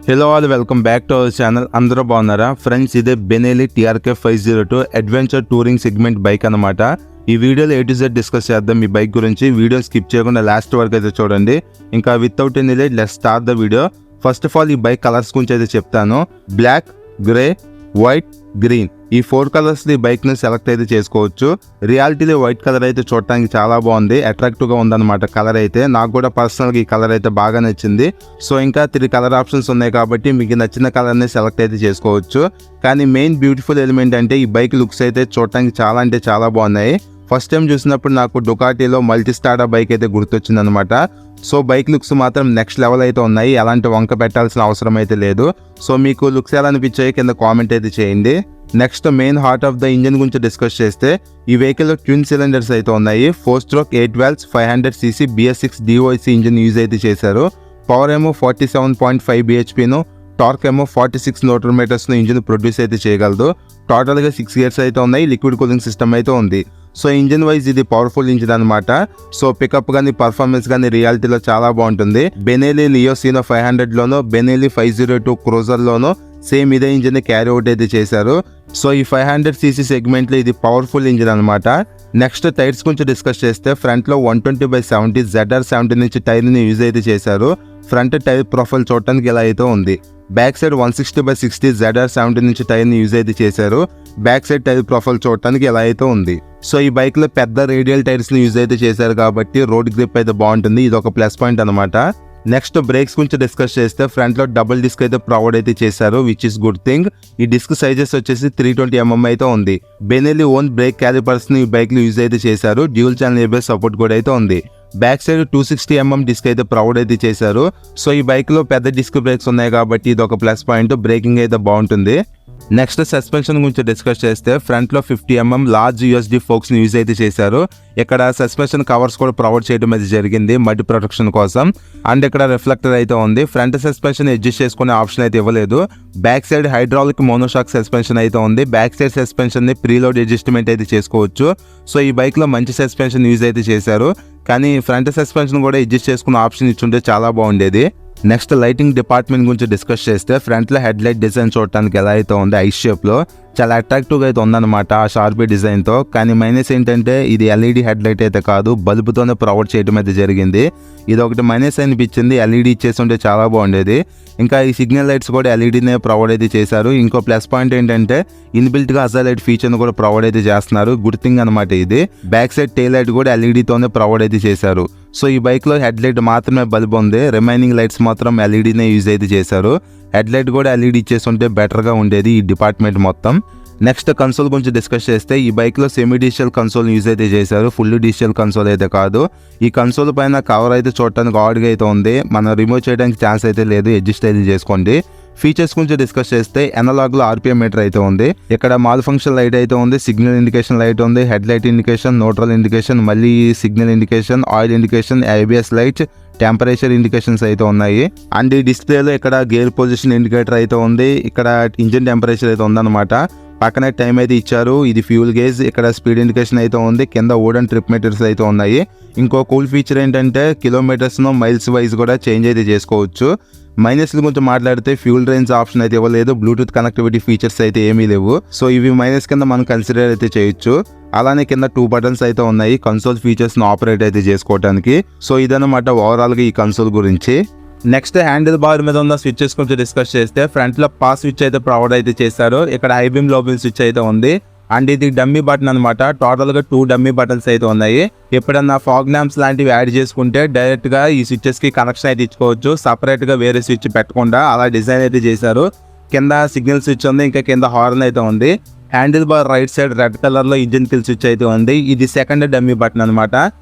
Hello all, welcome back to our channel. అందరూ బాగున్నారా friends? ఇదే Benelli TRK 502 adventure touring segment bike అనమాట. ఈ వీడియోలో A to Z డిస్కస్ చేద్దాం ఈ బైక్ గురించి. వీడియో స్కిప్ చేయకుండా లాస్ట్ వరకు అయితే చూడండి. ఇంకా without any late let's start the video. First of all ఈ బైక్ కలర్స్ గురించి అయితే చెప్తాను. బ్లాక్, గ్రే, వైట్, గ్రీన్ ఈ 4 కలర్స్ ఈ బైక్ ని సెలెక్ట్ అయితే చేసుకోవచ్చు. రియాలిటీలో వైట్ కలర్ అయితే చూడటానికి చాలా బాగుంది, అట్రాక్టివ్ గా ఉందన్నమాట. కలర్ అయితే నాకు కూడా పర్సనల్ గా ఈ కలర్ అయితే బాగా నచ్చింది. సో ఇంకా 3 కలర్ ఆప్షన్స్ ఉన్నాయి కాబట్టి మీకు నచ్చిన కలర్ ని సెలెక్ట్ అయితే చేసుకోవచ్చు. కానీ మెయిన్ బ్యూటిఫుల్ ఎలిమెంట్ అంటే ఈ బైక్ లుక్స్ అయితే చూడటానికి చాలా అంటే చాలా బాగున్నాయి. ఫస్ట్ టైం చూసినప్పుడు నాకు డుకాటీలో మల్టీస్టారా బైక్ అయితే గుర్తొచ్చింది అనమాట. సో బైక్ లుక్స్ మాత్రం నెక్స్ట్ లెవెల్ అయితే ఉన్నాయి, ఎలాంటి వంక పెట్టాల్సిన అవసరం అయితే లేదు. సో మీకు లుక్స్ ఎలా అనిపించాయి కింద కామెంట్ అయితే చేయండి. Next main heart of the engine గురించి డిస్కస్ చేస్తే ఈ వెహికల్ లో ట్విన్ సిలిండర్స్ అయితే ఉన్నాయి. 4-stroke 8 valves 500cc BS6 DOIC engine use అయితే చేశారు. పవర్ ఏమో 47.5 bhp ను, టార్క్ ఏమో 46 Nm ఇంజిన్ ప్రొడ్యూస్ అయితే చేయగలదు. టోటల్ గా 6 gears అయితే ఉన్నాయి, లిక్విడ్ కూలింగ్ సిస్టమ్ అయితే ఉంది. సో ఇంజిన్ వైజ్ ఇది పవర్ఫుల్ ఇంజిన్ అనమాట. సో పికప్ కానీ పర్ఫార్మెన్స్ కానీ రియాలిటీలో చాలా బాగుంటుంది. బెనెలీ లియోసినో 500 లోనో, బెనెలీ 502 క్రూజర్ లోనో సేమ్ ఇదే ఇంజిన్ క్యారీ అవుట్ అయితే చేశారు. సో ఈ 500cc సెగ్మెంట్ లో ఇది పవర్ఫుల్ ఇంజిన్ అనమాట. నెక్స్ట్ టైర్స్ గురించి డిస్కస్ చేస్తే ఫ్రంట్ లో 120/70 ZR70 నుంచి టైర్ ని యూజ్ అయితే చేశారు. ఫ్రంట్ టైర్ ప్రొఫైల్ చూడటానికి ఇలా అయితే ఉంది. బ్యాక్ సైడ్ 160/60 ZR70 నుంచి టైర్ ని యూజ్ అయితే చేశారు. బ్యాక్ సైడ్ టైర్ ప్రొఫైల్ చూడటానికి ఎలా అయితే ఉంది. సో ఈ బైక్ లో పెద్ద రేడియల్ టైర్స్ ని యూజ్ అయితే చేశారు కాబట్టి రోడ్ గ్రిప్ అయితే బాగుంటుంది, ఇది ఒక ప్లస్ పాయింట్ అనమాట. నెక్స్ట్ బ్రేక్స్ గురించి డిస్కస్ చేస్తే ఫ్రంట్ లో డబుల్ డిస్క్ అయితే ప్రొవైడ్ అయితే చేశారు, విచ్ ఇస్ గుడ్ థింగ్. ఈ డిస్క్ సైజెస్ వచ్చేసి 320 mm అయితే ఉంది. బెనెలీ ఓన్ బ్రేక్ క్యాలిపర్స్ ని ఈ బైక్ లో యూజ్ అయితే చేశారు. డ్యూల్ ఛానల్ ABS సపోర్ట్ కూడా అయితే ఉంది. బ్యాక్ సైడ్ 260 mm డిస్క్ అయితే ప్రొవైడ్ అయితే చేశారు. సో ఈ బైక్ లో పెద్ద డిస్క్ బ్రేక్స్ ఉన్నాయి కాబట్టి ఇది ఒక ప్లస్ పాయింట్, బ్రేకింగ్ అయితే బాగుంటుంది. నెక్స్ట్ సస్పెన్షన్ గురించి డిస్కస్ చేస్తే ఫ్రంట్ లో 50 mm లార్జ్ USD ఫోక్స్ ని యూజ్ అయితే చేశారు. ఇక్కడ సస్పెన్షన్ కవర్స్ కూడా ప్రొవైడ్ చేయడం అయితే జరిగింది మడ్ ప్రొటెక్షన్ కోసం. అండ్ ఇక్కడ రిఫ్లెక్టర్ అయితే ఉంది. ఫ్రంట్ సస్పెన్షన్ అడ్జస్ట్ చేసుకునే ఆప్షన్ అయితే ఇవ్వలేదు. Back side hydraulic monoshock suspension అయితే ఉంది. బ్యాక్ సైడ్ సస్పెన్షన్ ని ప్రీలోడ్ అడ్జస్ట్మెంట్ అయితే చేసుకోవచ్చు. సో ఈ బైక్ లో మంచి సస్పెన్షన్ యూజ్ అయితే చేశారు, కానీ ఫ్రంట్ సస్పెన్షన్ కూడా అడ్జస్ట్ చేసుకునే ఆప్షన్ ఇచ్చుంటే చాలా బాగుండేది. నెక్స్ట్ లైటింగ్ డిపార్ట్మెంట్ గురించి డిస్కస్ చేస్తే ఫ్రంట్ లో హెడ్ లైట్ డిజైన్ చూడటానికి ఎలా అయితే ఉంది, ఐస్ షేప్ లో చాలా అట్రాక్టివ్ గా అయితే ఉందన్నమాట ఆ షార్పీ డిజైన్ తో. కానీ మైనస్ ఏంటంటే ఇది LED హెడ్ లైట్ అయితే కాదు, బల్బుతోనే ప్రొవైడ్ చేయడం అయితే జరిగింది. ఇది ఒకటి మైనస్ అనిపించింది, LED ఇచ్చేసి ఉంటే చాలా బాగుండేది. ఇంకా ఈ సిగ్నల్ లైట్స్ కూడా LEDనే ప్రొవైడ్ అయితే చేశారు. ఇంకో ప్లస్ పాయింట్ ఏంటంటే ఇన్బిల్ట్ గా అజర్ లైట్ ఫీచర్ కూడా ప్రొవైడ్ అయితే చేస్తున్నారు, గుడ్ థింగ్ అనమాట ఇది. బ్యాక్ సైడ్ టెయిల్ లైట్ కూడా LED తోనే ప్రొవైడ్ అయితే చేశారు. సో ఈ బైక్ లో హెడ్ లైట్ మాత్రమే బల్బ్ ఉంది, రిమైనింగ్ లైట్స్ మాత్రం LEDనే యూజ్ అయితే చేశారు. హెడ్ లైట్ కూడా LED ఇచ్చేసి ఉంటే బెటర్ గా ఉండేది ఈ డిపార్ట్మెంట్ మొత్తం. నెక్స్ట్ కన్సోల్ గురించి డిస్కస్ చేస్తే ఈ బైక్ లో సెమీ డిజిటల్ కన్సోల్ యూజ్ అయితే చేశారు, ఫుల్ డిజిటల్ కన్సోల్ అయితే కాదు. ఈ కన్సోల్ పైన కవర్ అయితే చూడటానికి ఆడ్గా అయితే ఉంది, మనం రిమూవ్ చేయడానికి ఛాన్స్ అయితే లేదు, అడ్జస్ట్ అయితే చేసుకోండి. ఫీచర్స్ గురించి డిస్కస్ చేస్తే అనలాగ్ లో RPM మీటర్ అయితే ఉంది. ఇక్కడ మాల్ ఫంక్షన్ లైట్ అయితే ఉంది, సిగ్నల్ ఇండికేషన్ లైట్ ఉంది, head light indication, neutral indication, మళ్ళీ signal indication, oil indication, ABS light, temperature indications అయితే ఉన్నాయి. అండ్ ఈ డిస్ప్లేలో ఇక్కడ గేర్ పొజిషన్ ఇండికేటర్ అయితే ఉంది, ఇక్కడ ఇంజిన్ టెంపరేచర్ అయితే ఉందన్నమాట. పక్కనే టైం అయితే ఇచ్చారు, ఇది ఫ్యూల్ గేజ్, ఇక్కడ స్పీడ్ ఇండికేషన్ అయితే ఉంది, కింద వుడెన్ ట్రిప్ మీటర్స్ అయితే ఉన్నాయి. ఇంకో కూల్ ఫీచర్ ఏంటంటే కిలోమీటర్స్ ను మైల్స్ వైజ్ కూడా చేంజ్ అయితే చేసుకోవచ్చు. మైనస్ గురించి మాట్లాడితే ఫ్యూల్ రేంజ్ ఆప్షన్ అయితే ఇవ్వలేదు, బ్లూటూత్ కనెక్టివిటీ ఫీచర్స్ అయితే ఏమీ లేవు. సో ఇవి మైనస్ కింద మనం కన్సిడర్ అయితే చేయొచ్చు. అలానే కింద 2 buttons అయితే ఉన్నాయి కన్సోల్ ఫీచర్స్ ను ఆపరేట్ అయితే చేసుకోవడానికి. సో ఇదన్నమాట ఓవరాల్ గా ఈ కన్సోల్ గురించి. నెక్స్ట్ హ్యాండిల్ బార్ మీద ఉన్న స్విచ్చెస్ గురించి డిస్కస్ చేస్తే ఫ్రంట్ లో పాస్ స్విచ్ అయితే ప్రొవైడ్ అయితే చేశారు. ఇక్కడ హై బీమ్ లో బీమ్ స్విచ్ అయితే ఉంది. అండ్ ఇది డమ్మీ బటన్ అనమాట. టోటల్ గా 2 డమ్మీ బటన్స్ అయితే ఉన్నాయి. ఎప్పుడన్నా ఫాగ్ ల్యాంప్స్ లాంటివి యాడ్ చేసుకుంటే డైరెక్ట్ గా ఈ స్విచ్చెస్ కి కనెక్షన్ అయితే ఇచ్చుకోవచ్చు, సపరేట్ గా వేరే స్విచ్ పెట్టకుండా అలా డిజైన్ అయితే చేశారు. కింద సిగ్నల్ స్విచ్ ఉంది, ఇంకా కింద హార్న్ అయితే ఉంది. Handle bar right side red colour లో ఇంజిన్ కిల్ స్విచ్ అయితే ఉంది, ఇది సెకండ్ డమ్మీ బటన్ అనమాట.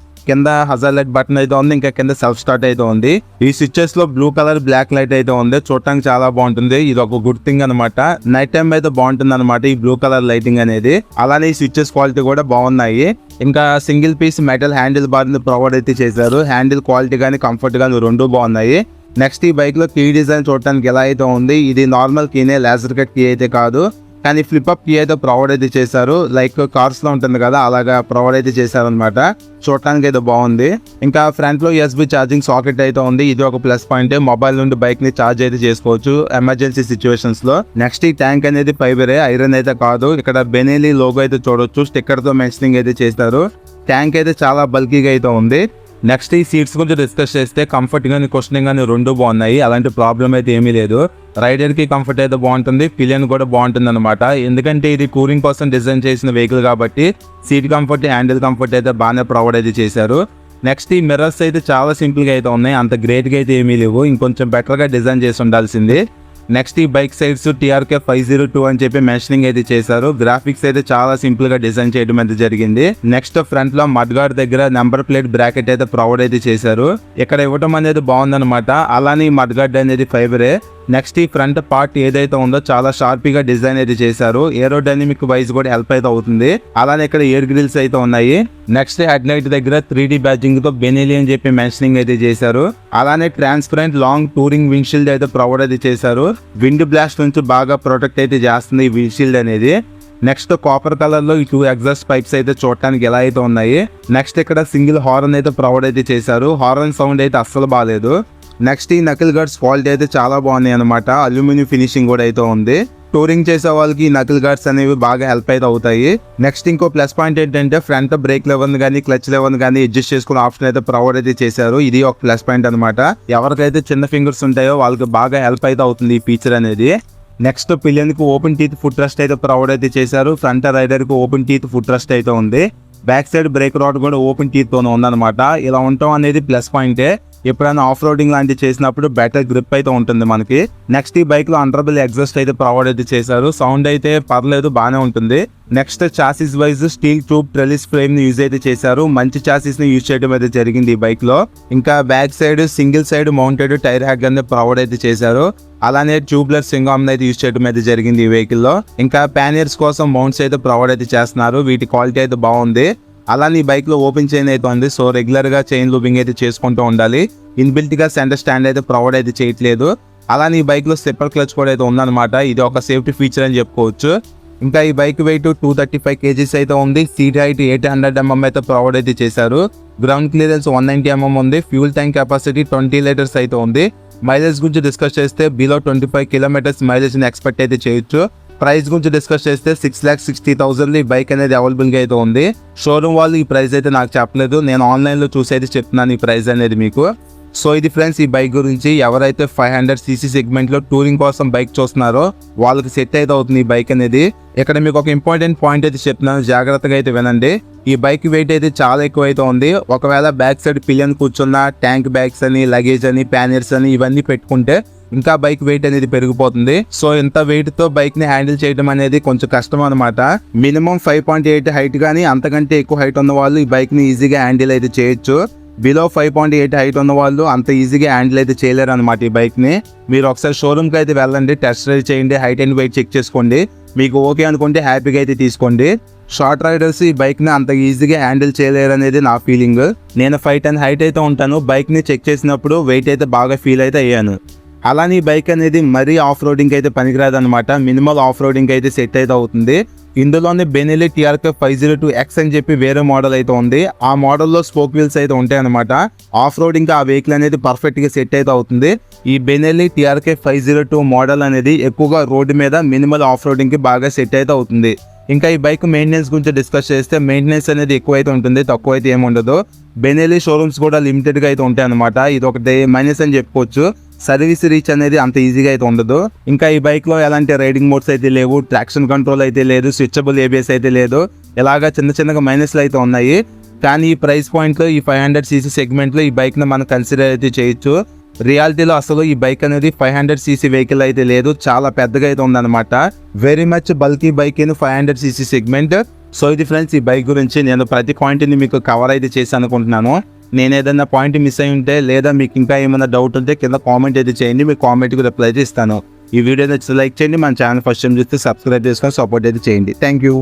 కింద హజార్ లైట్ బటన్ అయితే ఉంది, ఇంకా కింద సెల్ఫ్ స్టార్ట్ అయితే ఉంది. ఈ స్విచ్చెస్ లో బ్లూ కలర్ బ్లాక్ లైట్ అయితే ఉంది, చూడటానికి చాలా బాగుంటుంది, ఇది ఒక గుడ్ థింగ్ అనమాట. నైట్ టైం అయితే బాగుంటుంది అనమాట ఈ బ్లూ కలర్ లైటింగ్ అనేది. అలానే ఈ స్విచ్చెస్ క్వాలిటీ కూడా బాగున్నాయి. ఇంకా single piece metal handle bar ని ప్రొవైడ్ అయితే చేశారు. హ్యాండిల్ క్వాలిటీ కానీ కంఫర్ట్ కానీ రెండు బాగున్నాయి. నెక్స్ట్ ఈ బైక్ లో కీ డిజైన్ చూడటానికి ఎలా అయితే ఉంది, ఇది నార్మల్ కీనే, లేజర్ కట్ కీ అయితే కాదు. కానీ ఫ్లిప్ అప్ కీ అయితే ప్రొవైడ్ అయితే చేశారు. లైక్ కార్స్ లో ఉంటుంది కదా, అలాగా ప్రొవైడ్ అయితే చేశారనమాట. చూడటానికి అయితే బాగుంది. ఇంకా ఫ్రంట్ లో USB ఛార్జింగ్ సాకెట్ అయితే ఉంది. ఇది ఒక ప్లస్ పాయింట్. మొబైల్ నుండి బైక్ ని ఛార్జ్ అయితే చేసుకోవచ్చు ఎమర్జెన్సీ సిచ్యువేషన్స్ లో. నెక్స్ట్ ఈ ట్యాంక్ అనేది ఫైబరే, ఐరన్ అయితే కాదు. ఇక్కడ బెనెలీ లోగో అయితే చూడొచ్చు, స్టిక్కర్ తో మెన్షనింగ్ అయితే చేస్తారు. ట్యాంక్ అయితే చాలా బల్కీగా అయితే ఉంది. నెక్స్ట్ ఈ సీట్స్ గురించి డిస్కస్ చేస్తే కంఫర్ట్ గానీ కుషనింగ్ గానీ రెండు బాగున్నాయి. అలాంటి ప్రాబ్లం అయితే ఏమీ లేదు. రైడర్ కి కంఫర్ట్ అయితే బాగుంటుంది, పిలియన్ కూడా బాగుంటుంది అనమాట. ఎందుకంటే ఇది టూరింగ్ కోసం డిజైన్ చేసిన వెహికల్ కాబట్టి సీట్ కంఫర్ట్, హ్యాండిల్ కంఫర్ట్ అయితే బాగానే ప్రొవైడ్ అయితే చేశారు. నెక్స్ట్ ఈ మిర్రర్స్ అయితే చాలా సింపుల్ గా అయితే ఉన్నాయి, అంత గ్రేట్ గా అయితే ఏమీ లేవు. ఇంకొంచెం బెటర్ గా డిజైన్ చేసి ఉండాల్సింది. నెక్స్ట్ ఈ బైక్ సైడ్స్ TRK 502 అని చెప్పి మెన్షనింగ్ అయితే చేశారు. గ్రాఫిక్స్ అయితే చాలా సింపుల్ గా డిజైన్ చేయడం అయితే జరిగింది. నెక్స్ట్ ఫ్రంట్ లో మడ్ గార్డ్ దగ్గర నెంబర్ ప్లేట్ బ్రాకెట్ అయితే ప్రొవైడ్ అయితే చేశారు. ఇక్కడ ఇవ్వడం అనేది బాగుందన్నమాట. అలానే ఈ మడ్ గార్డ్ అనేది ఫైబరే. నెక్స్ట్ ఈ ఫ్రంట్ పార్ట్ ఏదైతే ఉందో చాలా షార్పీగా డిజైన్ అయితే చేశారు. ఏరోడైనమిక్ వైజ్ కూడా హెల్ప్ అయితే అవుతుంది. అలానే ఇక్కడ ఎయిర్ గ్రిల్స్ అయితే ఉన్నాయి. నెక్స్ట్ హెడ్ లైట్ దగ్గర 3D బ్యాడ్జింగ్ తో బెనెలీ అని చెప్పి మెన్షనింగ్ అయితే చేశారు. అలానే ట్రాన్స్పరెంట్ లాంగ్ టూరింగ్ విండ్షీల్డ్ అయితే ప్రొవైడ్ అయితే చేశారు. విండ్ బ్లాస్ట్ నుంచి బాగా ప్రొటెక్ట్ అయితే చేస్తుంది ఈ విండ్షీల్డ్ అనేది. నెక్స్ట్ కాపర్ కలర్ లో ఈ 2 ఎగ్జాస్ట్ పైప్స్ అయితే చూడటానికి ఎలా అయితే ఉన్నాయి. నెక్స్ట్ ఇక్కడ సింగిల్ హార్న్ అయితే ప్రొవైడ్ అయితే చేశారు. హార్న్ సౌండ్ అయితే అస్సలు బాగాలేదు. నెక్స్ట్ ఈ నకిల్ గార్డ్స్ క్వాలిటీ అయితే చాలా బాగున్నాయి అనమాట. అల్యూమినియం ఫినిషింగ్ కూడా అయితే ఉంది. టూరింగ్ చేసే వాళ్ళకి నకిల్ గార్డ్స్ అనేవి బాగా హెల్ప్ అయితే అవుతాయి. నెక్స్ట్ ఇంకో ప్లస్ పాయింట్ ఏంటంటే ఫ్రంట్ బ్రేక్ లెవెల్ కానీ క్లచ్ లెవెల్ కానీ అడ్జస్ట్ చేసుకునే ఆప్షన్ అయితే ప్రొవైడ్ అయితే చేశారు. ఇది ఒక ప్లస్ పాయింట్ అనమాట. ఎవరికైతే చిన్న ఫింగర్స్ ఉంటాయో వాళ్ళకి బాగా హెల్ప్ అయితే అవుతుంది ఈ ఫీచర్ అనేది. నెక్స్ట్ పిలియన్ కి ఓపెన్ టీత్ ఫుట్ రెస్ట్ అయితే ప్రొవైడ్ అయితే చేశారు. ఫ్రంట్ రైడర్ కి ఓపెన్ టీత్ ఫుట్ రెస్ట్ అయితే ఉంది. బ్యాక్ సైడ్ బ్రేక్ రాడ్ కూడా ఓపెన్ టీత్ తోనే ఉందన్నమాట. ఇలా ఉండటం అనేది ప్లస్ పాయింటే. ఎప్పుడైనా ఆఫ్ రోడింగ్ లాంటివి చేసినప్పుడు బెటర్ గ్రిప్ అయితే ఉంటుంది మనకి. నెక్స్ట్ ఈ బైక్ లో అండర్బెల్ ఎగ్జాస్ట్ అయితే ప్రొవైడ్ అయితే చేశారు. సౌండ్ అయితే పర్లేదు, బాగానే ఉంటుంది. Next chassis wise steel tube trellis frame ని యూజ్ అయితే చేశారు. మంచి చాసిస్ ని యూజ్ చేయడం అయితే జరిగింది ఈ బైక్ లో. ఇంకా back side single side mounted tyre హ్యాగ్ అనేది ప్రొవైడ్ అయితే చేశారు. అలానే ట్యూబ్లెస్ సింగామ్ అయితే యూజ్ చేయడం అయితే జరిగింది ఈ వెహికల్ లో. ఇంకా ప్యానియర్స్ కోసం మౌంట్స్ అయితే ప్రొవైడ్ అయితే చేస్తున్నారు. వీటి క్వాలిటీ అయితే బాగుంది. అలానే ఈ బైక్ లో ఓపెన్ చైన్ అయితే ఉంది. సో రెగ్యులర్ గా చైన్ లూబింగ్ అయితే చేసుకుంటూ ఉండాలి. ఇన్బిల్ట్ గా సెంటర్ స్టాండ్ అయితే ప్రొవైడ్ అయితే చేయట్లేదు. అలానే ఈ బైక్ లో స్టెప్పర్ క్లచ్ కూడా అయితే ఉందన్నమాట. ఇది ఒక సేఫ్టీ ఫీచర్ అని చెప్పుకోవచ్చు. ఇంకా ఈ బైక్ వెయిట్ 235 kgs అయితే ఉంది. సీట్ హైట్ 800 mm అయితే ప్రొవైడ్ అయితే చేశారు. గ్రౌండ్ క్లియరెన్స్ 190 mm ఉంది. ఫ్యూల్ ట్యాంక్ కెపాసిటీ 20 లీటర్స్ అయితే ఉంది. మైలేజ్ గురించి డిస్కస్ చేస్తే బిలో 25 కిలోమీటర్స్ మైలేజ్ ని ఎక్స్పెక్ట్ అయితే చేయొచ్చు. ప్రైస్ గురించి డిస్కస్ చేస్తే 6,60,000 ఈ బైక్ అనేది అవైలబుల్ గా అయితే ఉంది. షోరూమ్ వాళ్ళు ఈ ప్రైస్ అయితే నాకు చెప్పలేదు, నేను ఆన్లైన్ లో చూసి అయితే చెప్తున్నాను ఈ ప్రైస్ అనేది మీకు. సో ఇది ఫ్రెండ్స్ ఈ బైక్ గురించి. ఎవరైతే 500cc సెగ్మెంట్ లో టూరింగ్ కోసం బైక్ చూస్తున్నారో వాళ్ళకి సెట్ అయితే అవుతుంది ఈ బైక్ అనేది. ఇక్కడ మీకు ఒక ఇంపార్టెంట్ పాయింట్ అయితే చెప్తున్నాను, జాగ్రత్తగా అయితే వినండి. ఈ బైక్ వెయిట్ అయితే చాలా ఎక్కువ అయితే ఉంది. ఒకవేళ బ్యాక్ సైడ్ పిలియన్ కూర్చున్న ట్యాంక్ బ్యాగ్స్ అని, లగేజ్ అని, ప్యానియర్స్ అని ఇవన్నీ పెట్టుకుంటే ఇంకా బైక్ వెయిట్ అనేది పెరిగిపోతుంది. సో ఇంత వెయిట్ తో బైక్ ని హ్యాండిల్ చేయడం అనేది కొంచెం కష్టం అనమాట. మినిమం 5.8 హైట్ కానీ అంతకంటే ఎక్కువ హైట్ ఉన్న వాళ్ళు ఈ బైక్ ని ఈజీగా హ్యాండిల్ అయితే చేయొచ్చు. బిలో 5.8 హైట్ ఉన్న వాళ్ళు అంత ఈజీగా హ్యాండిల్ అయితే చేయలేరు అనమాట ఈ బైక్ ని. మీరు ఒకసారి షోరూమ్ కి అయితే వెళ్ళండి, టెస్ట్ డ్రైవ్ చేయండి, హైట్ అండ్ వెయిట్ చెక్ చేసుకోండి. మీకు ఓకే అనుకుంటే హ్యాపీగా అయితే తీసుకోండి. షార్ట్ రైడర్స్ ఈ బైక్ ని అంత ఈజీగా హ్యాండిల్ చేయలేరు అనేది నా ఫీలింగ్. నేను 5'10" హైట్ అయితే ఉంటాను. బైక్ ని చెక్ చేసినప్పుడు వెయిట్ అయితే బాగా ఫీల్ అయితే అయ్యాను. అలానే ఈ బైక్ అనేది మరీ ఆఫ్ రోడింగ్ అయితే పనికిరాదు అనమాట. మినిమల్ ఆఫ్ రోడింగ్ అయితే సెట్ అయితే అవుతుంది. ఇందులోనే బెనెలీ TRK 502X అని చెప్పి వేరే మోడల్ అయితే ఉంది. ఆ మోడల్లో స్పోక్ వీల్స్ అయితే ఉంటాయి అనమాట. ఆఫ్ రోడింగ్ ఆ వెహికల్ అనేది పర్ఫెక్ట్ గా సెట్ అయితే అవుతుంది. ఈ బెనెలీ TRK 502 మోడల్ అనేది ఎక్కువగా రోడ్డు మీద మినిమల్ ఆఫ్ రోడింగ్ కి బాగా సెట్ అయితే అవుతుంది. ఇంకా ఈ బైక్ మెయింటెనెన్స్ గురించి డిస్కస్ చేస్తే మెయింటెనెన్స్ అనేది ఎక్కువ అయితే ఉంటుంది, తక్కువ అయితే ఏమి ఉండదు. బెనెలీ షోరూమ్స్ కూడా లిమిటెడ్ గా అయితే ఉంటాయి అనమాట. ఇది ఒకటి మైనస్ అని చెప్పుకోవచ్చు. సర్వీస్ రీచ్ అనేది అంత ఈజీగా అయితే ఉండదు. ఇంకా ఈ బైక్ లో ఎలాంటి రైడింగ్ మోడ్స్ అయితే లేవు, ట్రాక్షన్ కంట్రోల్ అయితే లేదు, స్విచబుల్ ABS అయితే లేదు. ఇలాగా చిన్నగా మైనస్లు అయితే ఉన్నాయి. కానీ ఈ ప్రైస్ పాయింట్ లో ఈ 500cc సెగ్మెంట్ లో ఈ బైక్ ని మనం కన్సిడర్ అయితే చేయొచ్చు. రియాలిటీలో అసలు ఈ బైక్ అనేది 500cc వెహికల్ అయితే లేదు, చాలా పెద్దగా అయితే ఉందన్నమాట. Very much bulky bike in 500cc segment. So ఇది ఫ్రెండ్స్ ఈ బైక్ గురించి. నేను ప్రతి పాయింట్ ని మీకు కవర్ అయితే చేసి అనుకుంటున్నాను. నేను ఏదైనా పాయింట్ మిస్ అయి ఉంటే లేదా మీకు ఇంకా ఏమైనా డౌట్ ఉంటే కింద కామెంట్ అయితే చేయండి, మీకు కామెంట్కి రిప్లై అయితే ఇస్తాను. ఈ వీడియో నచ్చితే లైక్ చేయండి, మన ఛానల్ ఫస్ట్ టైం చూస్తే సబ్స్క్రైబ్ చేసుకొని సపోర్ట్ అయితే చేయండి. Thank you.